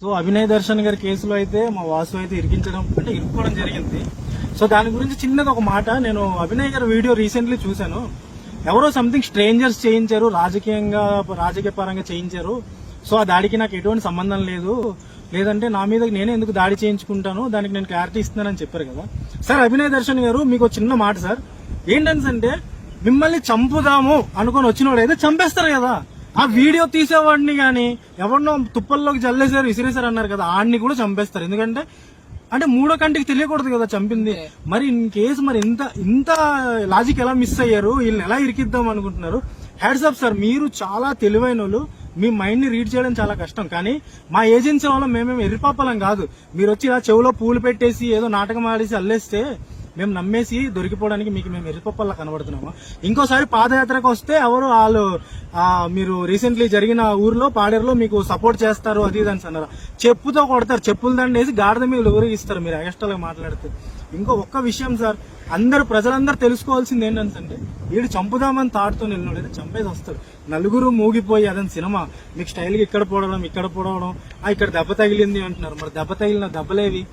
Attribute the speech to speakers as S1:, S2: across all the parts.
S1: So Abhinay Darshan గారి కేసులో అయితే మా వాసు అయితే ఇరుక్కోవడం జరిగింది. సో దాని గురించి చిన్నది ఒక మాట, నేను అభినయ్ గారి వీడియో రీసెంట్లీ చూశాను. ఎవరో సంథింగ్ స్ట్రేంజర్స్ చేయించారు, రాజకీయ పరంగా చేయించారు. సో ఆ దాడికి నాకు ఎటువంటి సంబంధం లేదు, లేదంటే నా మీద నేనే ఎందుకు దాడి చేయించుకుంటాను, దానికి నేను క్లారిటీ ఇస్తున్నానని చెప్పారు కదా సార్. అభినయ్ దర్శన్ గారు మీకు చిన్న మాట సార్, ఏంటంటే మిమ్మల్ని చంపుదాము అనుకుని వచ్చినోడు అయితే చంపేస్తారు కదా. ఆ వీడియో తీసేవాడిని గాని ఎవరినో తుప్పల్లోకి జల్లేశారు, విసిరేశారు అన్నారు కదా, ఆడిని కూడా చంపేస్తారు. ఎందుకంటే అంటే మూడో కంటికి తెలియకూడదు కదా చంపింది. మరి ఇన్ కేసు మరి ఇంత లాజిక్ ఎలా మిస్ అయ్యారు, వీళ్ళని ఎలా ఇరికిద్దాం అనుకుంటున్నారు? హ్యాట్స్ ఆఫ్ సార్, మీరు చాలా తెలివైన వాళ్ళు, మీ మైండ్ ని రీడ్ చేయడం చాలా కష్టం. కానీ మా ఏజెన్సీ వల్ల మేమేమి ఎర్రిపాపలం కాదు. మీరు వచ్చి ఇలా చెవులో పూలు పెట్టేసి ఏదో నాటకం ఆడేసి అల్లేస్తే మేము నమ్మేసి దొరికిపోవడానికి మీకు మేము ఎర్రిపప్పల్లా కనబడుతున్నాము. ఇంకోసారి పాదయాత్రకు వస్తే వాళ్ళు మీరు రీసెంట్లీ జరిగిన ఊర్లో పాడేరులో మీకు సపోర్ట్ చేస్తారు అది ఇది అని అన్నారు. చెప్పుతో కొడతారు, చెప్పుల దండ వేసి గాడిద మీద ఊరేగిస్తారు మీరు ఎగస్ట్రాగా మాట్లాడితే. ఇంకో ఒక్క విషయం సార్, ప్రజలందరూ తెలుసుకోవాల్సింది ఏంటంటే వీడు చంపుదామని తాడుతూ నిన్నోడైతే చంపేసి వస్తాడు. నలుగురు మూగిపోయి అదని సినిమా మీకు స్టైల్గా ఇక్కడ పొడవడం ఇక్కడ దెబ్బ తగిలింది అంటున్నారు. మరి దెబ్బ తగిలిన దెబ్బలేవి?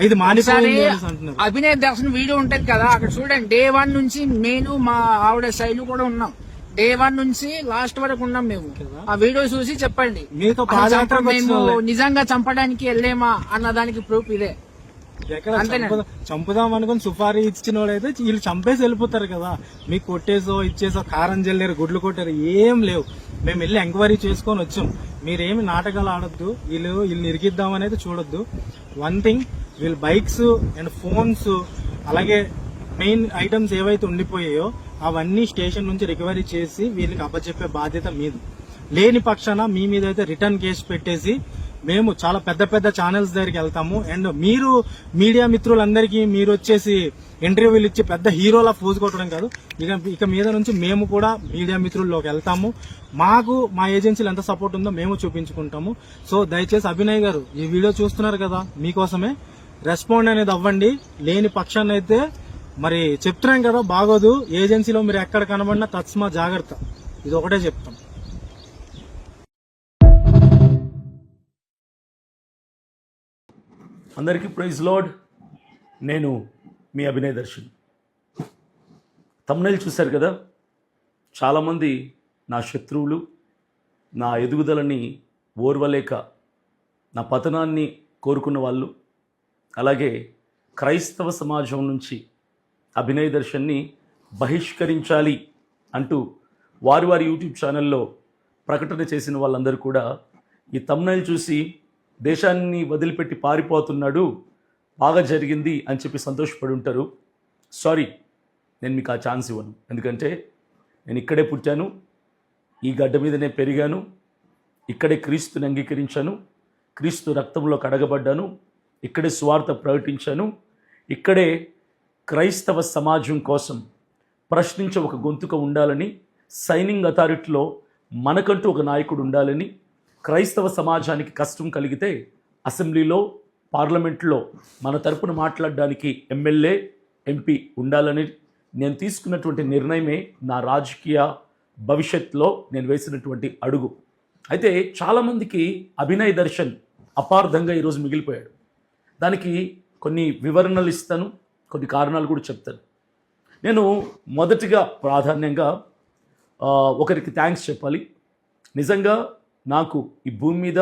S1: ఇది మానిపోయింది అంటున్నారు.
S2: అభినయ్ దర్శన్ వీడియో ఉంటది కదా, అక్కడ చూడండి. డే 1 నుంచి నేను మా ఆవిడ శైలు కూడా ఉన్నాం. డే 1 నుంచి లాస్ట్ వరకు ఉన్నాం మేము. ఆ వీడియో చూసి చెప్పండి,
S1: మీతో
S2: మేము నిజంగా చంపడానికి వెళ్ళేమా అన్న దానికి ప్రూఫ్ ఇదే.
S1: చంపుదాం అనుకుని సుపారీ ఇచ్చిన వాళ్ళైతే వీళ్ళు చంపేసి వెళ్ళిపోతారు కదా. మీకు కొట్టేసో ఇచ్చేసో కారం జల్లేరు, గుడ్లు కొట్టారు, ఏం లేవు. మేము వెళ్ళి ఎంక్వైరీ చేసుకొని వచ్చాం. మీరేమి నాటకాలు ఆడొద్దు, వీళ్ళని ఇరికిద్దామనేది చూడొద్దు. వన్ థింగ్, వీళ్ళ బైక్స్ అండ్ ఫోన్స్ అలాగే మెయిన్ ఐటమ్స్ ఏవైతే ఉండిపోయాయో అవన్నీ స్టేషన్ నుంచి రికవరీ చేసి వీళ్ళకి అప్పచెప్పే బాధ్యత మీది. లేని పక్షాన మీ మీద అయితే రిటర్న్ కేసు పెట్టేసి మేము చాలా పెద్ద పెద్ద ఛానల్స్ దగ్గరికి వెళ్తాము. అండ్ మీరు మీడియా మిత్రులందరికీ మీరు వచ్చేసి ఇంటర్వ్యూలు ఇచ్చి పెద్ద హీరోలా ఫోజ్ కొట్టడం కాదు, ఇక మీద నుంచి మేము కూడా మీడియా మిత్రుల్లోకి వెళ్తాము. మాకు మా ఏజెన్సీలు ఎంత సపోర్ట్ ఉందో మేము చూపించుకుంటాము. సో దయచేసి అభినయ్ గారు ఈ వీడియో చూస్తున్నారు కదా, మీకోసమే రెస్పాండ్ అనేది అవ్వండి. లేని పక్షాన్ని అయితే మరి చెప్తున్నాం కదా, బాగోదు. ఏజెన్సీలో మీరు ఎక్కడ కనబడినా తస్మా జాగ్రత్త, ఇది ఒకటే చెప్తాం.
S3: అందరికీ ప్రైజ్ లార్డ్. నేను మీ అభినయ్ దర్శన్. థంబ్నెయిల్ చూశారు కదా, చాలామంది నా శత్రువులు నా ఎదుగుదలని ఓర్వలేక నా పతనాన్ని కోరుకున్న వాళ్ళు, అలాగే క్రైస్తవ సమాజం నుంచి అభినయ్ దర్శన్ని బహిష్కరించాలి అంటూ వారి యూట్యూబ్ ఛానల్లో ప్రకటన చేసిన వాళ్ళందరూ కూడా ఈ థంబ్నెయిల్ చూసి దేశాన్ని వదిలిపెట్టి పారిపోతున్నాడు, బాగా జరిగింది అని చెప్పి సంతోషపడి ఉంటారు. సారీ, నేను మీకు ఆ ఛాన్స్ ఇవ్వను. ఎందుకంటే నేను ఇక్కడే పుట్టాను, ఈ గడ్డ మీదనే పెరిగాను, ఇక్కడే క్రీస్తుని అంగీకరించాను, క్రీస్తు రక్తంలో కడగబడ్డాను, ఇక్కడే సువార్త ప్రకటించాను, ఇక్కడే క్రైస్తవ సమాజం కోసం ప్రశ్నించే ఒక గొంతుక ఉండాలని, సైనింగ్ అథారిటీలో మనకంటూ ఒక నాయకుడు ఉండాలని, క్రైస్తవ సమాజానికి కష్టం కలిగితే అసెంబ్లీలో పార్లమెంట్లో మన తరపున మాట్లాడడానికి ఎమ్మెల్యే ఎంపీ ఉండాలని నేను తీసుకున్నటువంటి నిర్ణయమే నా రాజకీయ భవిష్యత్తులో నేను వేసినటువంటి అడుగు. అయితే చాలామందికి అభినయ్ దర్శన్ అపార్థంగా ఈరోజు మిగిలిపోయాడు. దానికి కొన్ని వివరణలు ఇస్తాను, కొన్ని కారణాలు కూడా చెప్తాను. నేను మొదటిగా ప్రాధాన్యంగా ఒకరికి థ్యాంక్స్ చెప్పాలి. నిజంగా నాకు ఈ భూమి మీద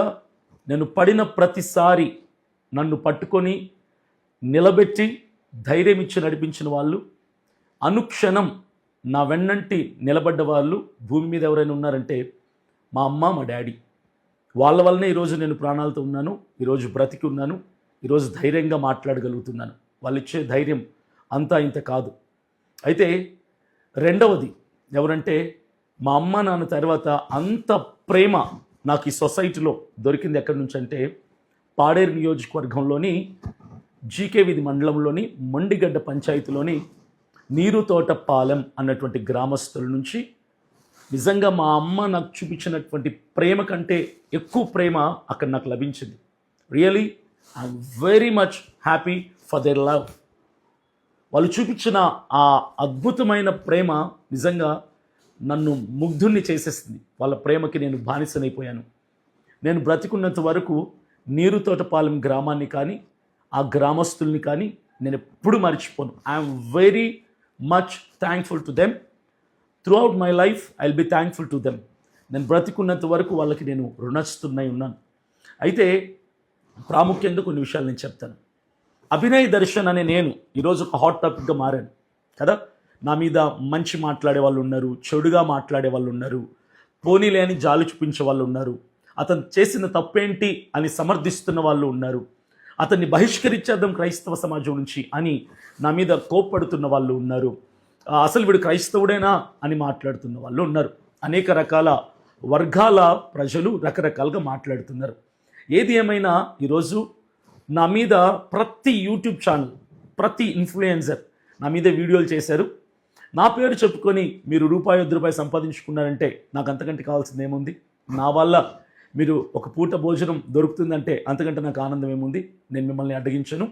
S3: నేను పడిన ప్రతిసారి నన్ను పట్టుకొని నిలబెట్టి ధైర్యం ఇచ్చి నడిపించిన వాళ్ళు, అనుక్షణం నా వెన్నంటి నిలబడ్డ వాళ్ళు భూమి మీద ఎవరైనా ఉన్నారంటే మా అమ్మ, మా డాడీ. వాళ్ళ వల్లనే ఈరోజు నేను ప్రాణాలతో ఉన్నాను, ఈరోజు బ్రతికి ఉన్నాను, ఈరోజు ధైర్యంగా మాట్లాడగలుగుతున్నాను. వాళ్ళు ఇచ్చే ధైర్యం అంతా ఇంత కాదు. అయితే రెండవది ఎవరంటే మా అమ్మ నాన్న తర్వాత అంత ప్రేమ నాకు ఈ సొసైటీలో దొరికింది ఎక్కడి నుంచి అంటే పాడేరు నియోజకవర్గంలోని జీకే వీధి మండలంలోని మొండిగడ్డ పంచాయతీలోని నీరుతోటపాలెం అన్నటువంటి గ్రామస్తుల నుంచి. నిజంగా మా అమ్మ నాకు చూపించినటువంటి ప్రేమ కంటే ఎక్కువ ప్రేమ అక్కడ నాకు లభించింది. Really I'm very much happy for their love. వాళ్ళు చూపించిన ఆ అద్భుతమైన ప్రేమ నిజంగా నన్ను ముగ్ధుణ్ణి చేసేసింది. వాళ్ళ ప్రేమకి నేను బానిసనైపోయాను. నేను బ్రతికున్నంత వరకు నీరుతోటపాలెం గ్రామాన్ని కానీ ఆ గ్రామస్తుల్ని కానీ నేను ఎప్పుడు మర్చిపోను. I'm very much thankful to them. Through out my life I will be thankful to them. నేను బ్రతికున్నంత వరకు వాళ్ళకి నేను రుణస్తున్నై ఉన్నాను. అయితే ప్రాముఖ్యంగా కొన్ని విషయాలు నేను చెప్తాను. అభినయ్ దర్శన్ అనే నేను ఈరోజు ఒక హాట్ టాపిక్గా మారాను కదా. నా మీద మంచి మాట్లాడే వాళ్ళు ఉన్నారు, చెడుగా మాట్లాడే వాళ్ళు ఉన్నారు, పోనీలే అని జాలి చూపించే వాళ్ళు ఉన్నారు, అతను చేసిన తప్పేంటి అని సమర్థిస్తున్న వాళ్ళు ఉన్నారు, అతన్ని బహిష్కరించేద్దాం క్రైస్తవ సమాజం నుంచి అని నా మీద కోప్పడుతున్న వాళ్ళు ఉన్నారు, అసలు వీడు క్రైస్తవుడేనా అని మాట్లాడుతున్న వాళ్ళు ఉన్నారు. అనేక రకాల వర్గాల ప్రజలు రకరకాలుగా మాట్లాడుతున్నారు. ఏది ఏమైనా ఈరోజు నా మీద ప్రతి యూట్యూబ్ ఛానల్, ప్రతి ఇన్ఫ్లుయెన్సర్ నా మీద వీడియోలు చేశారు. నా పేరు చెప్పుకొని మీరు ₹1 సంపాదించుకున్నారంటే నాకు అంతకంటే కావాల్సింది ఏముంది? నా వల్ల మీరు ఒక పూట భోజనం దొరుకుతుందంటే అంతకంటే నాకు ఆనందం ఏముంది? నేను మిమ్మల్ని అడ్డగించను.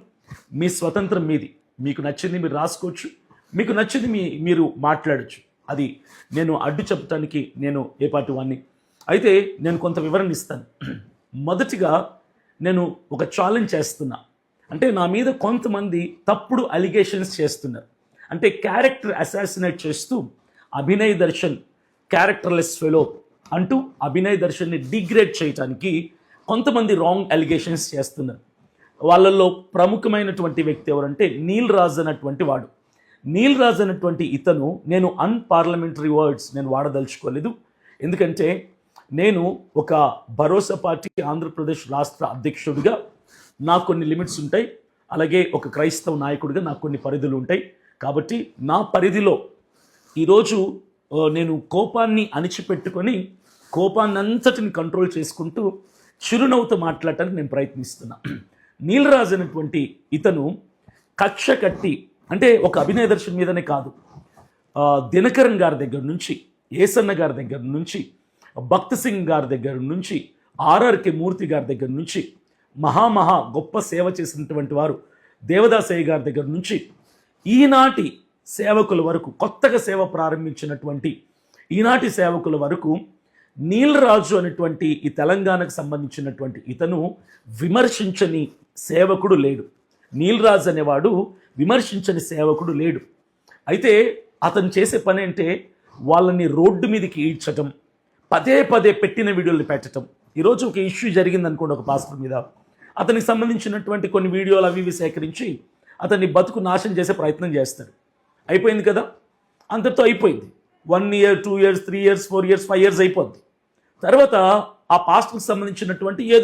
S3: మీ స్వతంత్రం మీది. మీకు నచ్చింది మీరు రాసుకోవచ్చు, మీకు నచ్చింది మీరు మాట్లాడచ్చు. అది నేను అడ్డు చెప్పడానికి నేను ఏ పార్టీ వాడిని. అయితే నేను కొంత వివరణ ఇస్తాను. మొదటిగా నేను ఒక ఛాలెంజ్ చేస్తున్నా. అంటే నా మీద కొంతమంది తప్పుడు అలిగేషన్స్ చేస్తున్నారు. అంటే క్యారెక్టర్ అసాసినేట్ చేస్తూ అభినయ్ దర్శన్ క్యారెక్టర్లెస్ ఫెలో అంటూ అభినయ్ దర్శన్ని డిగ్రేడ్ చేయడానికి కొంతమంది రాంగ్ అలిగేషన్స్ చేస్తున్నారు. వాళ్ళల్లో ప్రముఖమైనటువంటి వ్యక్తి ఎవరంటే నీల్ రాజ్ అన్నటువంటి వాడు. నీల్ రాజ్ అన్నటువంటి ఇతను, నేను అన్పార్లమెంటరీ వర్డ్స్ నేను వాడదలుచుకోలేదు. ఎందుకంటే నేను ఒక భరోసా పార్టీ ఆంధ్రప్రదేశ్ రాష్ట్ర అధ్యక్షుడిగా నాకు కొన్ని లిమిట్స్ ఉంటాయి. అలాగే ఒక క్రైస్తవ నాయకుడిగా నాకు కొన్ని పరిధులు ఉంటాయి. కాబట్టి నా పరిధిలో ఈరోజు నేను కోపాన్ని అణిచిపెట్టుకొని కోపాన్నంతటిని కంట్రోల్ చేసుకుంటూ చిరునవ్వుతో మాట్లాడటానికి నేను ప్రయత్నిస్తున్నా. నీలరాజు అనేటువంటి ఇతను కక్ష కట్టి, అంటే ఒక అభినయ దర్శన్ మీదనే కాదు, దినకరన్ గారి దగ్గర నుంచి, ఏసన్న గారి దగ్గర నుంచి, భక్త్ సింగ్ గారి దగ్గర నుంచి, ఆర్ఆర్కే మూర్తి గారి దగ్గర నుంచి, మహా గొప్ప సేవ చేసినటువంటి వారు దేవదాసయ్య గారి దగ్గర నుంచి, ఈనాటి సేవకుల వరకు, కొత్తగా సేవ ప్రారంభించినటువంటి ఈనాటి సేవకుల వరకు నీలరాజు అనేటువంటి ఈ తెలంగాణకు సంబంధించినటువంటి ఇతను విమర్శించని సేవకుడు లేడు. నీలరాజు అనేవాడు విమర్శించని సేవకుడు లేడు. అయితే అతను చేసే పని అంటే వాళ్ళని రోడ్డు మీదకి ఈడ్చటం, పదే పెట్టిన వీడియోలు పెట్టడం. ఈరోజు ఒక ఇష్యూ జరిగింది అనుకోండి ఒక పాస్టర్ మీద, అతనికి సంబంధించినటువంటి కొన్ని వీడియోలు అవి ఇవి సేకరించి అతన్ని బతుకు నాశనం చేసే ప్రయత్నం చేస్తారు. అయిపోయింది కదా, అంతటితో అయిపోయింది. 1 year 2 years 3 years 4 years 5 years అయిపోద్ది. తర్వాత ఆ పాస్టర్కి సంబంధించినటువంటి ఏదో